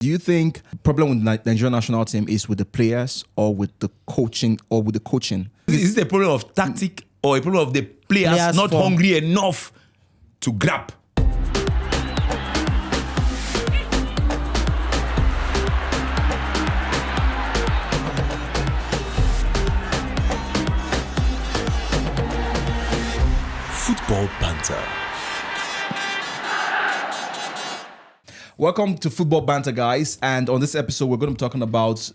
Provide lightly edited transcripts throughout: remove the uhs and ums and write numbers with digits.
Do you think the problem with the Nigerian national team is with the players or with the coaching Is it a problem of tactic or a problem of the players not hungry enough to grab? Football Banter. Welcome to Football Banter, guys. And on this episode, we're going to be talking about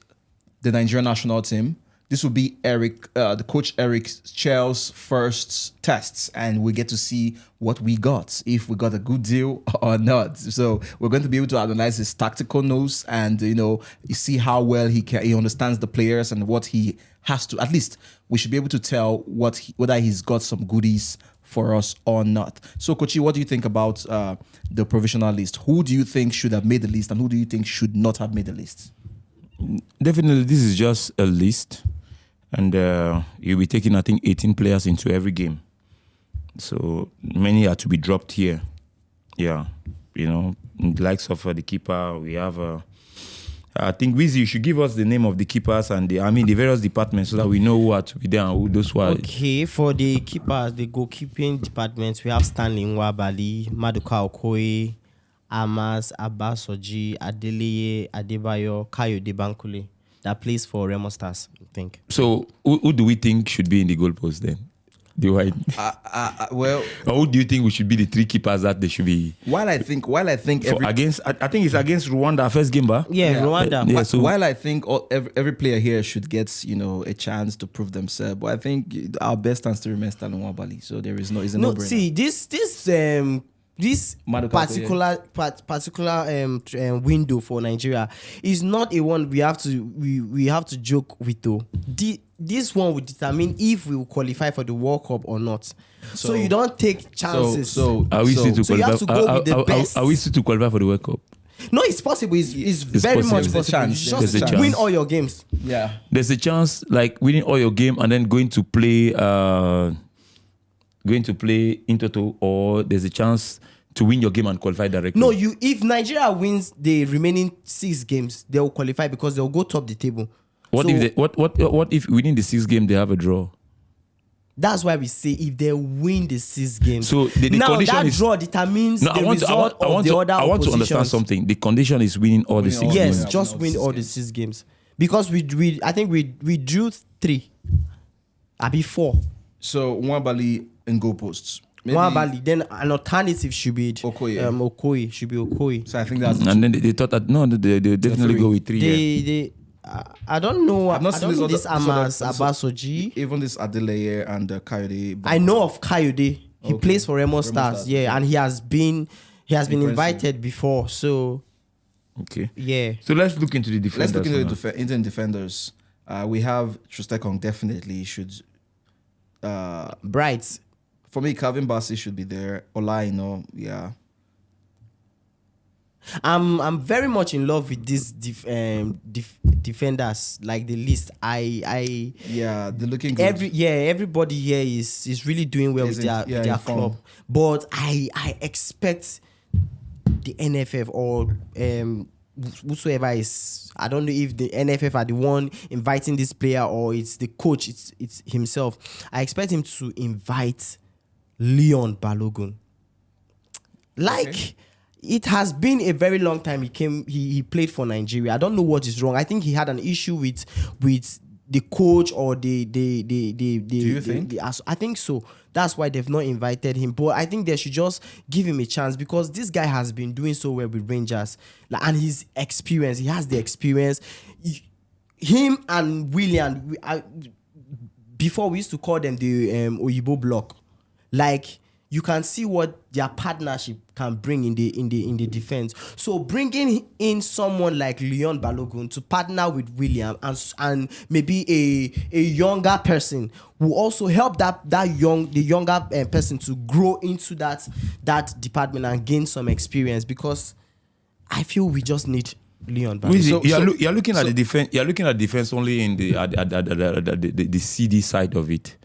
the Nigerian national team. This will be the coach Eric Chel's first tests, and we get to see what we got, if we got a good deal or not. So we're going to be able to analyze his tactical notes, and you see how well he understands the players and what he has to. At least we should be able to tell whether he's got some goodies for us or not. So, Kochi, what do you think about the provisional list? Who do you think should have made the list, and who do you think should not have made the list? Definitely, this is just a list, and you'll be taking, I think, 18 players into every game. So many are to be dropped here. Yeah, in the likes of the keeper, we have. I think Wizzy, you should give us the name of the keepers and the various departments so that we know who are to be there and who those who are. Okay, for the keepers, the goalkeeping departments, we have Stanley Nwabali, Maduka Okoye, Amas, Abasoji, Adeleye, Adebayo, Kayode Bankole, that plays for Remo Stars, I think. So who do we think should be in the goalpost then? Well, or who do you think we should be the three keepers that they should be? While I think I think it's against Rwanda first game, ba? Yeah, Rwanda. While I think every player here should get a chance to prove themselves, but I think our best chance to remain Stanley Nwabali. So there is no-brainer. See, this particular window for Nigeria is not a one we have to joke with though. This one will determine if we will qualify for the World Cup or not. So you don't take chances. So are we still to qualify? You have to go with the best. Are we still to qualify for the World Cup? No, it's possible. It's very much possible. There's a Just chance. win all your games. Yeah, there's a chance, like winning all your game and then going to play in total, or there's a chance to win your game and qualify directly. No, if Nigeria wins the remaining 6 games, they will qualify because they'll go top the table. What if within the 6 game they have a draw? That's why we say if they win the 6 games. So the condition that is, draw determines the result of the other oppositions. I want to understand something. The condition is winning all the 6 games. Yes, just win all the 6 games. Because I think we drew 3. Maybe 4. So Nwabali in goalposts. Nwabali. Then an alternative should be Okoye. Okoye should be Okoye. So I think that's. And then they thought that they definitely go with 3. I don't know. I've not seen this Amas Abasoji. Even this Adeleye and Kayode. I know of Kayode. He plays for Remo Stars. Yeah, and he has been invited before. So okay. Yeah. So let's look into the defenders. Let's look into the Indian defenders. We have Trustekong definitely should. Bright. For me, Calvin Bassey should be there. Olaino, yeah. I'm very much in love with these defenders, like the list. Yeah, they're looking good. Everybody here is really doing well with their club. But I expect the NFF or whosoever is, I don't know if the NFF are the one inviting this player or it's the coach, it's himself. I expect him to invite Leon Balogun. It has been a very long time he played for Nigeria. I don't know what is wrong. I think he had an issue with the coach or the Do you think? I think so. That's why they've not invited him. But I think they should just give him a chance because this guy has been doing so well with Rangers. And his experience, he has the experience. Him and William, before we used to call them the Oyibo block. Like, you can see what their partnership can bring in the defense. So bringing in someone like Leon Balogun to partner with William and maybe a younger person will also help the younger person to grow into that department and gain some experience, because I feel we just need Leon Balogun. You're looking at the defense. You're looking at defense only in the CD side of it.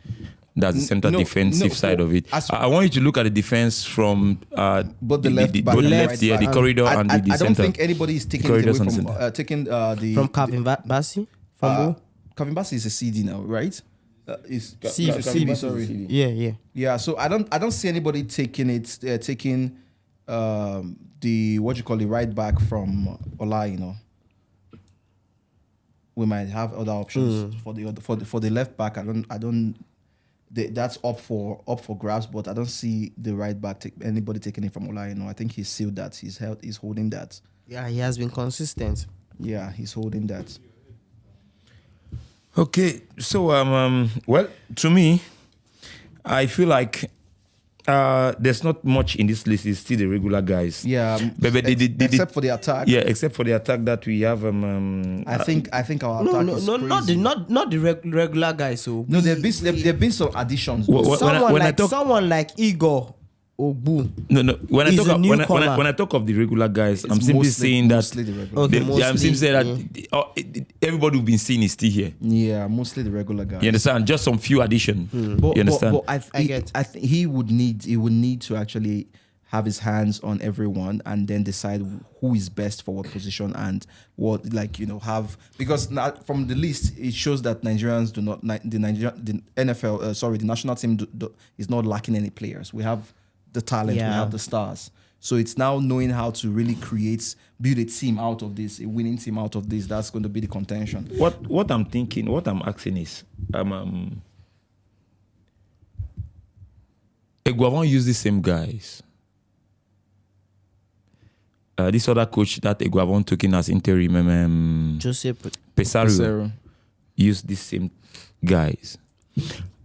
That's the central defensive side of it. I want you to look at the defense from both the left back, both and left, right the back. corridor and the I don't center. think anybody is taking it away from taking the from Calvin Bassey. Calvin Bassey is a CD now, right? Is CB, sorry. Yeah. So I don't see anybody taking the right back from Ola. We might have other options for the left back. That's up for grabs, but I don't see the right back anybody taking it from Ola. I think he's sealed that. He's holding that. Yeah, he has been consistent. Yeah, he's holding that. Okay, so well, to me, I feel like there's not much in this list. It's still the regular guys. Yeah, but except for the attack. Yeah, except for the attack that we have. I think our attack is crazy. not the regular guys. So no, there've been some additions. Someone like Igor Ogbu. No. When I talk of the regular guys, I'm simply saying that. I'm simply saying that everybody we've been seeing is still here. Yeah, mostly the regular guys. You understand? Just some few additions. You understand? But I think he would need to actually have his hands on everyone and then decide who is best for what position and what have, because from the list it shows that Nigerians do not the NFL the national team is not lacking any players. We have the talent, we have the stars. So it's now knowing how to really build a team out of this, a winning team out of this. That's going to be the contention. What I'm thinking, what I'm asking is, Eguavon used the same guys. This other coach that Eguavon took in as interim, Joseph Pesaro, used the same guys.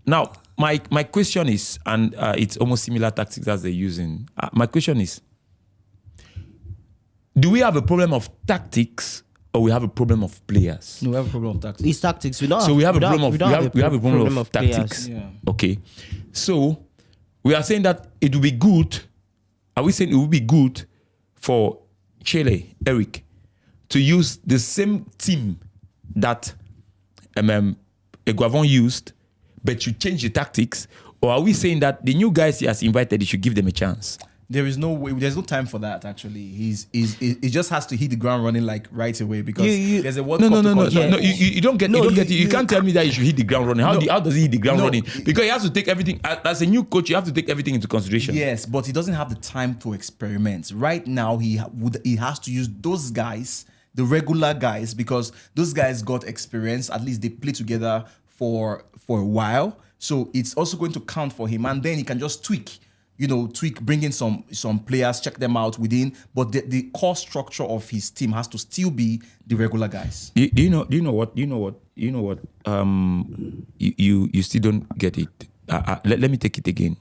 Now, my question is, and it's almost similar tactics as they're using. My question is, do we have a problem of tactics or we have a problem of players? No, we have a problem of tactics. It's tactics. We have a problem of tactics. Yeah. Okay. So we are saying that it will be good. Are we saying it will be good for Chile, Eric, to use the same team that Eguavon used, but you change the tactics? Or are we saying that the new guys he has invited, he should give them a chance? There is no way. There's no time for that. Actually, he just has to hit the ground running right away because there's a World Cup. No. You don't get. You can't tell me that you should hit the ground running. How does he hit the ground running? Because he has to take everything. As a new coach, you have to take everything into consideration. Yes, but he doesn't have the time to experiment. Right now, he has to use those guys, the regular guys, because those guys got experience. At least they play together for a while. So it's also going to count for him, and then he can just tweak, bring in some players, check them out within. But the core structure of his team has to still be the regular guys. Do you know what? You still don't get it. Let me take it again.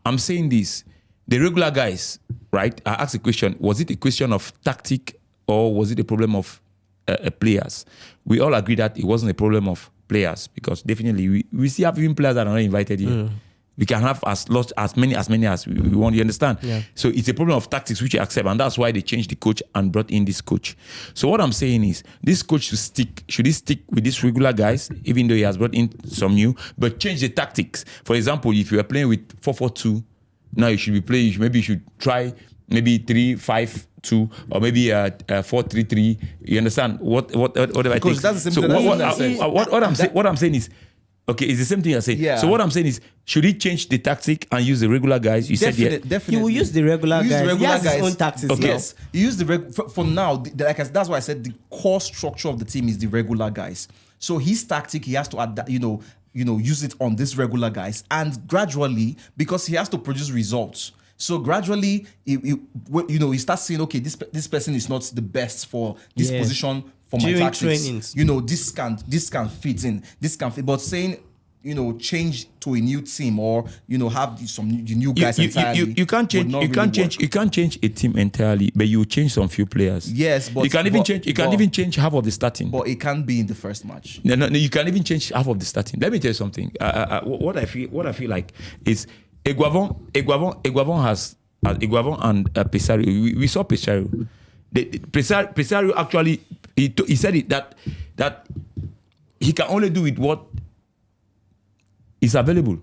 I'm saying this: the regular guys, right? I asked a question. Was it a question of tactic or was it a problem of players? We all agree that it wasn't a problem of players, because definitely we still have even players that are not invited here. We can have as many as we want. You understand? Yeah. So it's a problem of tactics, which you accept, and that's why they changed the coach and brought in this coach. So what I'm saying is, this coach should he stick with these regular guys, even though he has brought in some new, but change the tactics. For example, if you are playing with 4-4-2, now you should be playing. Maybe you should try 3-5-2 or maybe 4-3-3. You understand whatever? Because that's the same thing. What I'm saying is, okay, it's the same thing I say. Yeah. So what I'm saying is, should he change the tactic and use the regular guys? You said yeah. Definitely. He will use the regular guys. He has his own tactics. Okay. Yes, he used for now. That's why I said the core structure of the team is the regular guys. So his tactic, he has to add that, use it on these regular guys, and gradually, because he has to produce results. So gradually, he starts saying, okay, this person is not the best for this position for my tactics. Trainings. This can fit in. This can fit. But saying, change to a new team or have the new guys entirely. You can't change. You can't change a team entirely, but you change some few players. Yes, but you can even change. You can even change half of the starting. But it can't be in the first match. No. You can even change half of the starting. Let me tell you something. What I feel like is Eguavon has Eguavon and Pesaro. We saw Pesaro. Pesaro actually he said it that he can only do with what is available.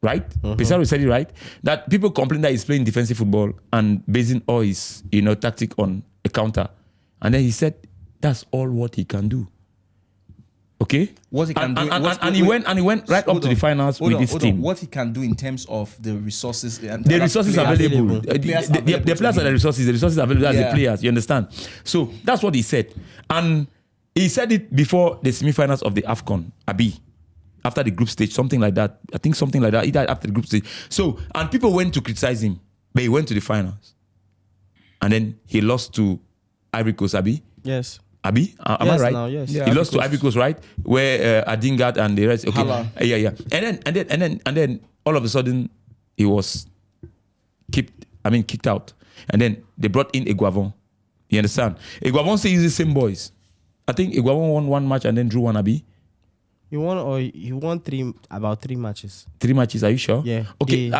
right? Pizarro said it right. That people complain that he's playing defensive football and basing all his tactic on a counter, and then he said that's all what he can do. Okay, what he can do, and he went right up to the finals with this team. What he can do in terms of the resources, the resources available. The players are the resources. The resources available are the players. You understand? So that's what he said, and he said it before the semi-finals of the AFCON. After the group stage, something like that. I think something like that. He died after the group stage. So, and people went to criticize him, but he went to the finals, and then he lost to Ivory Coast. Yes. Am I right? Now, yes. He lost to Ivory Coast, right? Where Adingat and the rest. Okay. Yeah. And then all of a sudden he was kicked out. And then they brought in Eguavon. You understand? Eguavon says the same boys. I think Eguavon won one match and then drew one. He won about 3 matches. 3 matches, are you sure? Yeah. Okay.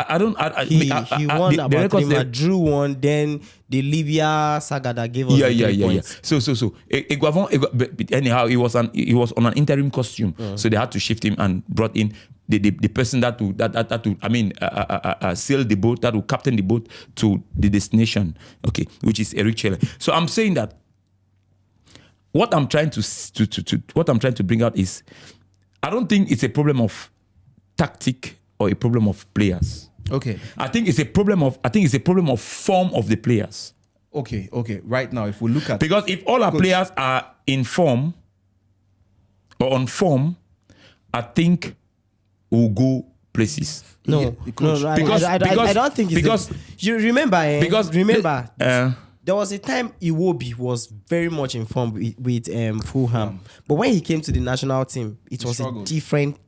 He won about 3 matches. Drew one, then the Libya saga that gave us points. So Eguavon, anyhow, he was on an interim costume, so they had to shift him and brought in the person that sail the boat, that will captain the boat to the destination. Okay, which is Eric Chelle. So I'm saying that what I'm trying to bring out is, I don't think it's a problem of tactic or a problem of players. Okay. I think it's a problem of form of the players. Okay. Right now, if we look at, because if all our players are in form or on form, I think we'll go places. No, I don't think it's you remember. There was a time Iwobi was very much informed with Fulham, but when he came to the national team, it was a different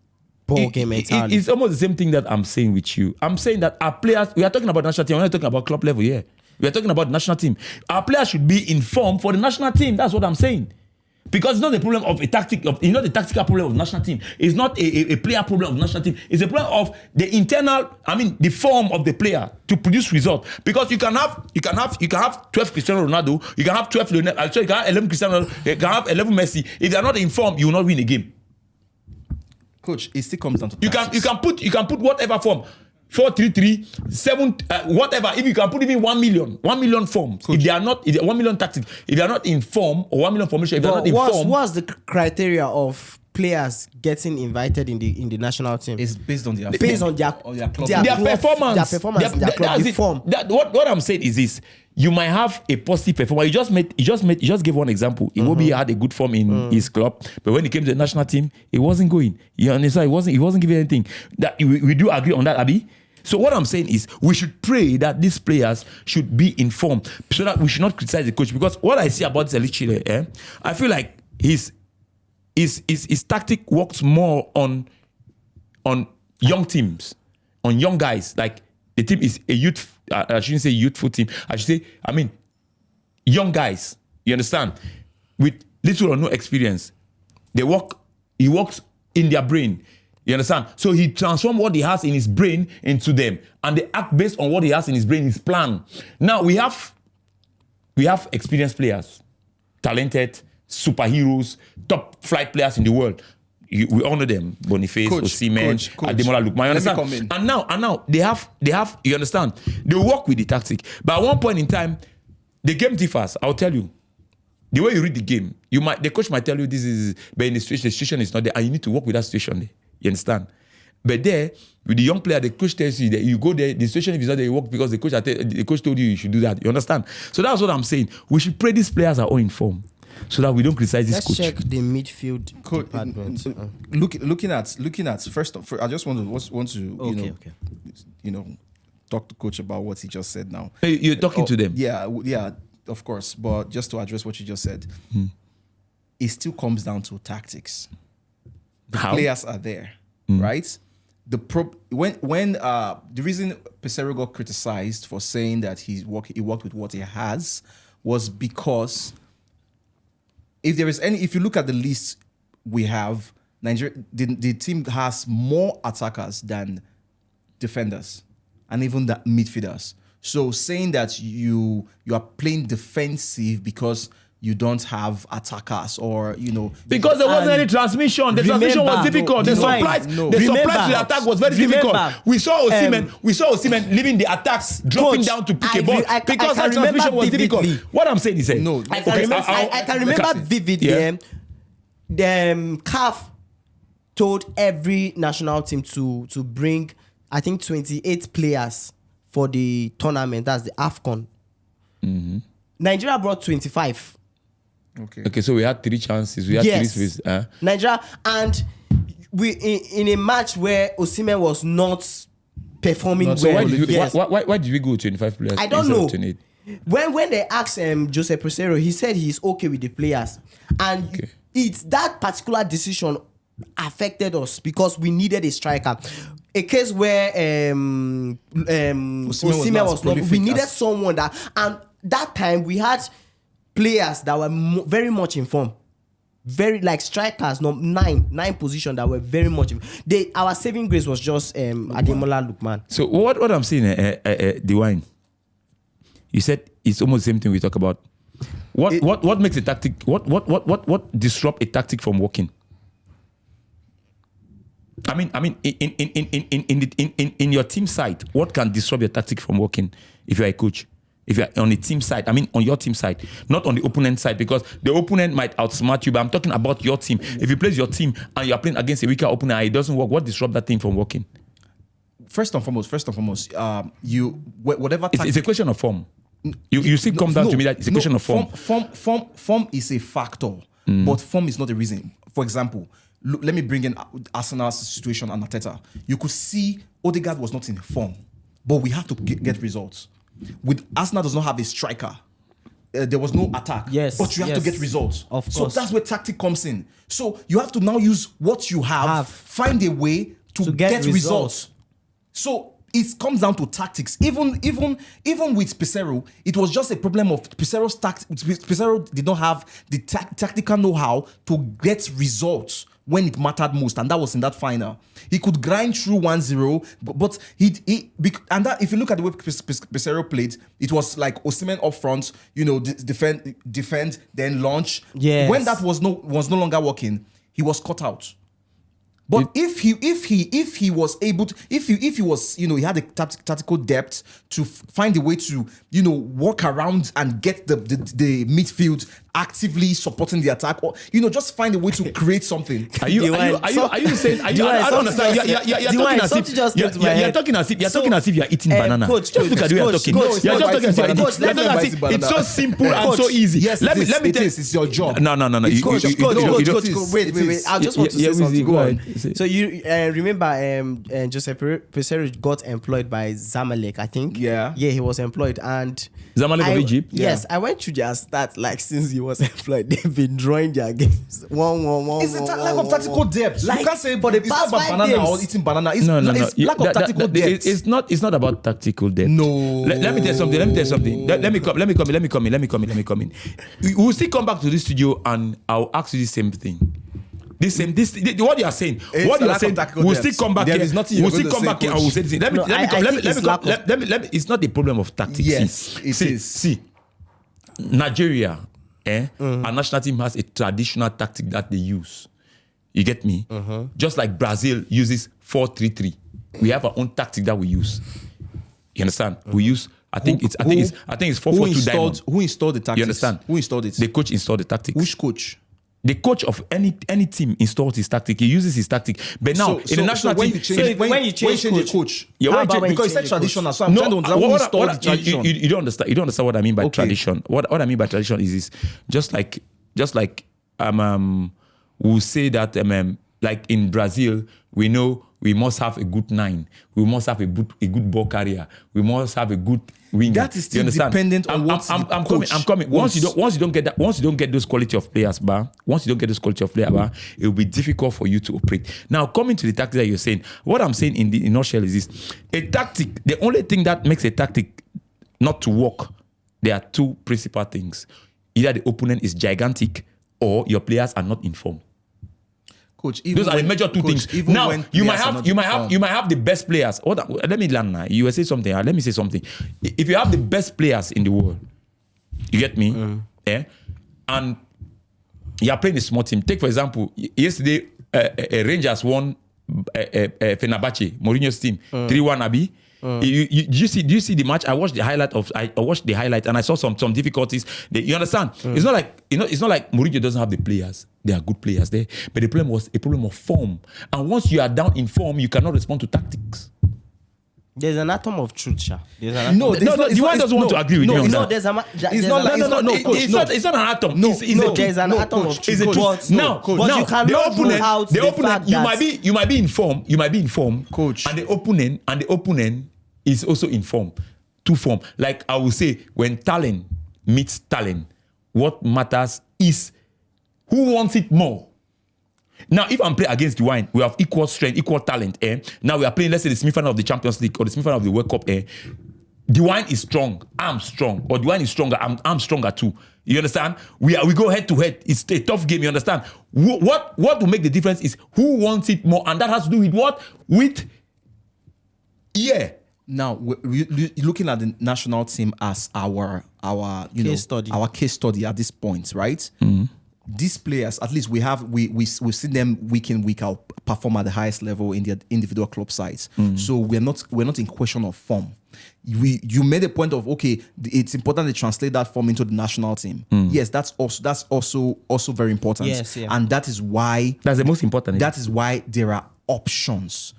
ball game entirely. It's almost the same thing that I'm saying with you. I'm saying that our players, we are talking about national team, we're not talking about club level here. We are talking about the national team. Our players should be informed for the national team. That's what I'm saying. Because it's not the problem of the tactical problem of the national team. It's not a player problem of the national team. It's a problem of the internal, the form of the player to produce results. Because you can have 12 Cristiano Ronaldo, you can have 12 Lionel, you can have 11 Cristiano, you can have 11 Messi. If they are not informed, you will not win a game. Coach, it still comes down to tactics. You can put whatever form. 4-3-3, 7, whatever. If you can put even 1 million forms. Coach. If they are not, 1 million tactics, if they are not in form or 1 million formation, if they are not in form. What's the criteria of players getting invited in the national team? It's based on their performance, their form. What I'm saying is this: you might have a positive performance. You just gave one example. Iwobi had a good form in his club, but when he came to the national team, it wasn't going. You understand? He wasn't giving anything. That we do agree on that, Abi. So what I'm saying is we should pray that these players should be informed so that we should not criticize the coach. Because what I see about Zelic, I feel like his tactic works more on young teams, on young guys. Like the team is a youth, I shouldn't say youthful team. I should say, young guys. You understand? With little or no experience. He works in their brain. You understand? So he transforms what he has in his brain into them. And they act based on what he has in his brain, his plan. Now we have experienced players, talented, superheroes, top flight players in the world. We honor them. Boniface, Osimhen, Ademola Lookman. You understand? And now they have, you understand? They work with the tactic. But at one point in time, the game differs. I'll tell you. The way you read the game, the coach might tell you this is, but in the situation is not there, and you need to work with that situation there. You understand? But there, with the young player, the coach tells you that you go there, the situation is not there, you work because the coach told you should do that. You understand? So that's what I'm saying. We should pray these players are all informed so that we don't criticize this coach. Let's check the midfield department. Looking at first, I just want to talk to coach about what he just said now. Hey, you're talking to them? Yeah, of course. But just to address what you just said, it still comes down to tactics. The players are there, right? The reason Pesero got criticized for saying that he worked with what he has was because if you look at the list we have, Nigeria, the team has more attackers than defenders and even the midfielders. So saying that you are playing defensive because you don't have attackers or Because there wasn't any transmission. The transmission was difficult. The supply to the attack was very difficult. We saw Osimhen leaving the attacks, dropping down to pick a ball because the transmission was difficult. What I'm saying is, I can remember vividly. The CAF told every national team to bring, I think, 28 players for the tournament. That's the AFCON. Mm-hmm. Nigeria brought 25. Okay, so we had 3 chances. We had 3 spaces. Nigeria, and we in a match where Osimhen was not performing well. So why did we go 25 players? I don't know. When they asked Jose Pesero, he said he's okay with the players, and it's that particular decision affected us because we needed a striker. A case where Osimhen was not. We needed someone that, and that time we had players that were very much in form, very like strikers, nine position that were very much. Our saving grace was just Ademola Lookman. So what I'm saying, Dewine, you said it's almost the same thing we talk about. What makes a tactic? What disrupt a tactic from working? I mean, in your team side, what can disrupt your tactic from working if you're a coach? If you're on the team side, I mean on your team side, not on the opponent side, because the opponent might outsmart you, but I'm talking about your team. If you play your team and you're playing against a weaker opponent and it doesn't work, what disrupts that thing from working? First and foremost, whatever it's a question of form. You still come down to me that it's a question of form. Form is a factor, but form is not a reason. For example, let me bring in Arsenal's situation and Arteta. You could see Odegaard was not in form, but we have to get results. With Arsenal does not have a striker. There was no attack. Yes, but you have to get results. Of course. So that's where tactic comes in. So you have to now use what you have. Find a way to get results. So it comes down to tactics. Even with Pesero, it was just a problem of Pesero's tactics. Pesero did not have the tactical know-how to get results when it mattered most, and that was in that final. He could grind through 1-0, but if you look at the way Pesero played, it was like Osimhen up front, defend, then launch. Yes. When that was no longer working, he was cut out. But if he was able to, if he was, he had the tactical depth to find a way to, work around and get the midfield actively supporting the attack, or just find a way to create something. Are you saying? I don't understand. You're talking as if you're eating banana. Coach, just look at the way you're talking. You're just talking as if it's so simple and so easy. Yes, let me tell you, it's your job. No. Coach, wait. I just want to say something. Go on. So you remember Jose Pesero got employed by Zamalek, I think. Yeah, he was employed, and Zamalek of Egypt. Yes, I went through their stats since he was employed. They've been drawing their games 1-1. It's a lack of tactical depth. You can't say for the past 5 banana games. or eating banana. It's lack of tactical depth. It's not about tactical depth. No. Let me tell you something. Let me come in. We'll still come back to this studio and I'll ask you the same thing. What you are saying. We'll still come back here. We'll still come back here and we'll say this thing. Let me come. It's not a problem of tactics. Yes, it is. See, Nigeria, our national team has a traditional tactic that they use. You get me? Just like Brazil uses 4-3-3. We have our own tactic that we use. You understand? We use. I think it's 4-4-2 diamond. Who installed the tactics? You understand? Who installed it? The coach installed the tactics. Which coach? The coach of any team installs his tactic. He uses his tactic. But now in the national team, when you change the coach, because it's traditional. So I'm trying to understand who installed the tradition. You don't understand. You don't understand what I mean by tradition. What I mean by tradition is this: just like we'll say that like in Brazil, we know we must have a good 9. We must have a good ball carrier. We must have a good winger. That is still dependent on what I'm coming. Once you don't get that, once you don't get those quality of players, it will be difficult for you to operate. Now, coming to the tactic that you're saying, what I'm saying in the nutshell is this: a tactic. The only thing that makes a tactic not to work, there are 2 principal things: either the opponent is gigantic or your players are not in form. Coach, those are the major 2 things. Now you might have the best players. Let me learn now. You will say something. Let me say something. If you have the best players in the world, you get me? and you are playing a small team. Take for example, yesterday Rangers won Fenerbahce, Mourinho's team, 3-1. Abi. Do you see the match? I watched the highlight and I saw some difficulties. You understand? It's not like it's not like Mourinho doesn't have the players. There are good players there, but the problem was a problem of form. And once you are down in form, you cannot respond to tactics. There's an atom of truth, Sha. No, the one doesn't want to agree with you on that. It's not an atom. There's an atom of truth. But you cannot rule out the fact that you might be informed, coach, and the opponent is also informed. Two form. Like I will say, when talent meets talent, what matters is who wants it more. Now, if I'm playing against the wine, we have equal strength, equal talent. Now we are playing, let's say, the semi-final of the Champions League or the semi-final of the World Cup. The wine is strong, I'm strong, or the wine is stronger, I'm stronger too. You understand? We go head to head. It's a tough game. You understand? What will make the difference is who wants it more, and that has to do with what? Now, we're looking at the national team as our case study at this point, right? Mm-hmm. These players, at least we've seen them week in, week out perform at the highest level in their individual club sides. Mm. So we're not in question of form. You made a point of, okay, it's important to translate that form into the national team. Mm. Yes, that's also very important. Yes, yeah. And that's the most important. That is why there are options.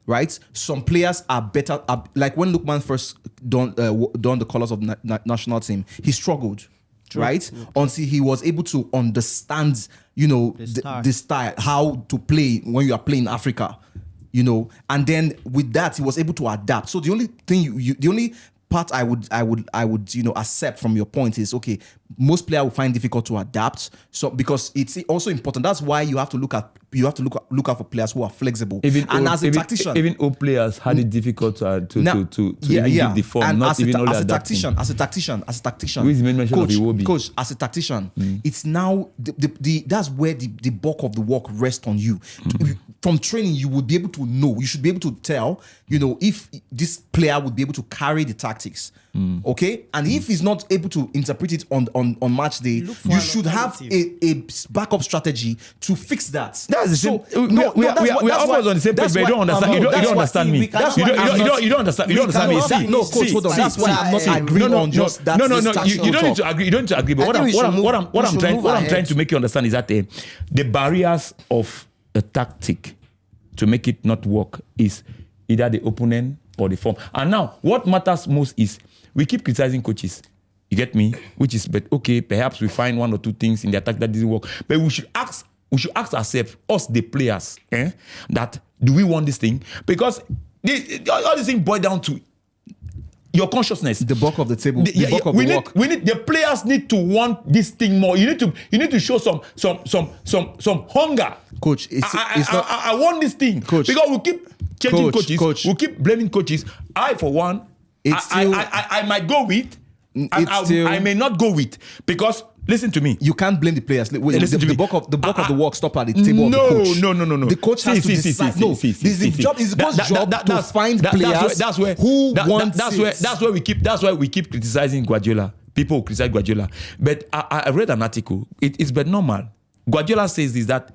Right, some players are better. Like when Lookman first donned the colors of the national team, he struggled. True. Right? Until he was able to understand, the style, how to play when you are playing Africa, and then with that he was able to adapt. So the only thing the only part I would accept from your point is, okay, most players will find it difficult to adapt. So because it's also important. That's why you have to look out for players who are flexible. Even old players had it difficult to give the form. And not even as a tactician, who is the main mention of Iwobi? Coach, as a tactician, it's now that's where the bulk of the work rests on you. From training, you would be able to know. You should be able to tell, if this player would be able to carry the tactics. Okay, and if he's not able to interpret it on match day, you should have a backup strategy to fix that. That's the same. We are almost on the same page, but you don't understand. You don't understand me. You don't understand. You don't understand me. No, coach, hold on. That's why I'm not agreeing on just that. No. You don't need to agree. You don't need to agree. But what I'm trying to make you understand is that the barriers of a tactic to make it not work is either the opponent or the form. And now, what matters most is we keep criticizing coaches. You get me? Which is, but okay, perhaps we find one or two things in the attack that didn't work. But we should ask ourselves, us the players, that do we want this thing? Because all these things boil down to your consciousness. The bulk of the table. The bulk of the work. The players need to want this thing more. You need to show some hunger. Coach, I want this thing. Coach, because we keep changing coaches. We keep blaming coaches. I, for one, I might go with. I may not go with, because listen to me. You can't blame the players. The bulk of the work stop at the table of the coach. No. The coach has to decide. It's the coach's job to find players who want it. That's why we keep criticizing Guardiola. People criticize Guardiola. But I read an article. It's but normal. Guardiola says this, that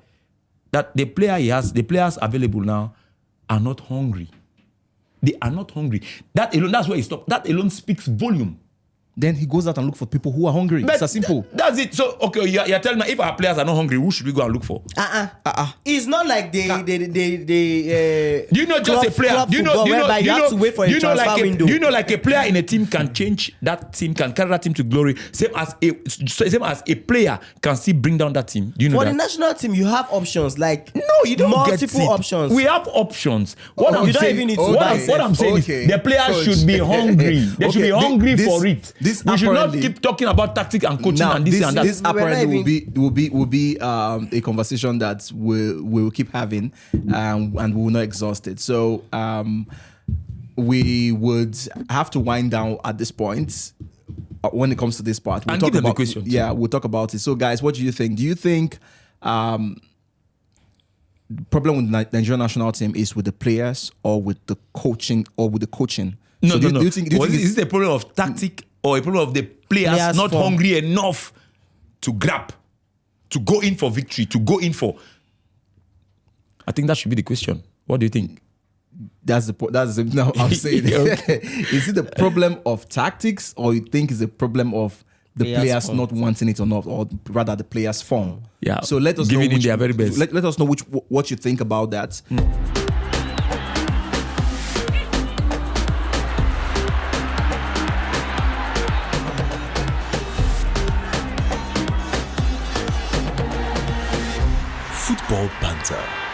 the players available now are not hungry. They are not hungry. That alone, that's where he stopped. That alone speaks volume. Then he goes out and look for people who are hungry. But it's as simple. That's it. So, okay, you're telling me if our players are not hungry, who should we go and look for? It's not like they do you know just a player? Do you know you have to wait for a transfer window? Do you know like a player in a team can change that team, can carry that team to glory? Same as a player can still bring down that team. Do you know for that? the national team, you have options. Like no, you don't multiple options. We have options. What I'm saying is the players should be hungry. They should be hungry for it. We should not keep talking about tactics and coaching and this and that. This apparently will be a conversation that we'll keep having, and we will not exhaust it. So we would have to wind down at this point. When it comes to this part, we'll talk about the question. Yeah, we'll talk about it. So, guys, what do you think? Do you think the problem with the Nigerian national team is with the players, or with the coaching, or with the coaching? No. Is this a problem of tactic, or a problem of the players not hungry enough to grab, to go in for victory, to go in for. I think that should be the question. What do you think? That's no, I'm saying. Is it the problem of tactics, or you think it's a problem of the players form. not wanting it or not, or rather the players' form? Yeah. So let us Giving know in their very best. Let us know what you think about that. Football Banter.